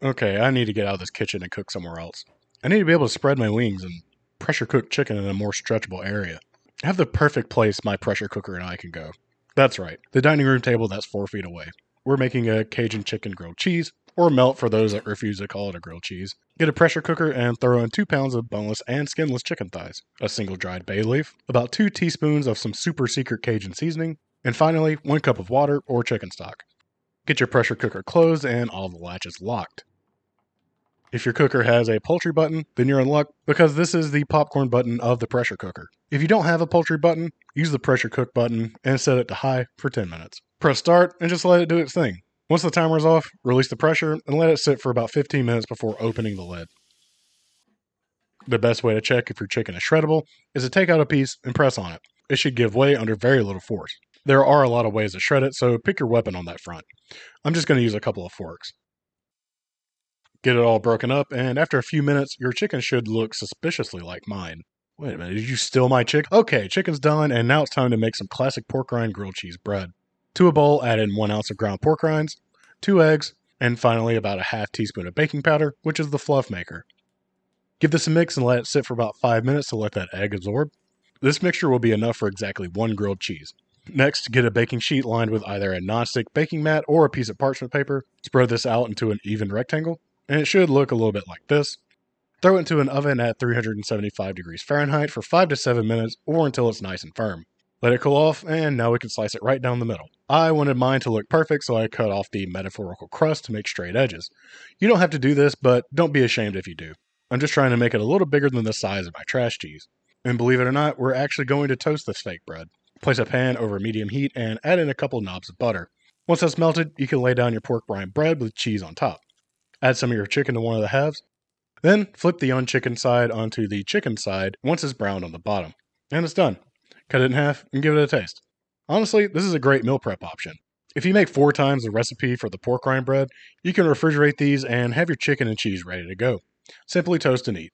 Okay, I need to get out of this kitchen and cook somewhere else. I need to be able to spread my wings and pressure cook chicken in a more stretchable area. I have the perfect place my pressure cooker and I can go. That's right, the dining room table that's 4 feet away. We're making a Cajun chicken grilled cheese, or melt for those that refuse to call it a grilled cheese. Get a pressure cooker and throw in 2 pounds of boneless and skinless chicken thighs, a single dried bay leaf, about 2 teaspoons of some super secret Cajun seasoning, and finally 1 cup of water or chicken stock. Get your pressure cooker closed and all the latches locked. If your cooker has a poultry button, then you're in luck because this is the popcorn button of the pressure cooker. If you don't have a poultry button, use the pressure cook button and set it to high for 10 minutes. Press start and just let it do its thing. Once the timer is off, release the pressure and let it sit for about 15 minutes before opening the lid. The best way to check if your chicken is shreddable is to take out a piece and press on it. It should give way under very little force. There are a lot of ways to shred it, so pick your weapon on that front. I'm just going to use a couple of forks. Get it all broken up, and after a few minutes, your chicken should look suspiciously like mine. Wait a minute, did you steal my chicken? Okay, chicken's done, and now it's time to make some classic pork rind grilled cheese bread. To a bowl, add in 1 ounce of ground pork rinds, 2 eggs, and finally about a half teaspoon of baking powder, which is the fluff maker. Give this a mix and let it sit for about 5 minutes to let that egg absorb. This mixture will be enough for exactly 1 grilled cheese. Next, get a baking sheet lined with either a non-stick baking mat or a piece of parchment paper. Spread this out into an even rectangle, and it should look a little bit like this. Throw it into an oven at 375 degrees Fahrenheit for 5 to 7 minutes or until it's nice and firm. Let it cool off, and now we can slice it right down the middle. I wanted mine to look perfect, so I cut off the metaphorical crust to make straight edges. You don't have to do this, but don't be ashamed if you do. I'm just trying to make it a little bigger than the size of my trash cheese. And believe it or not, we're actually going to toast this fake bread. Place a pan over medium heat and add in a couple knobs of butter. Once that's melted, you can lay down your pork rind bread with cheese on top. Add some of your chicken to one of the halves. Then flip the unchickened side onto the chicken side once it's browned on the bottom. And it's done. Cut it in half and give it a taste. Honestly, this is a great meal prep option. If you make 4 times the recipe for the pork rind bread, you can refrigerate these and have your chicken and cheese ready to go. Simply toast and eat.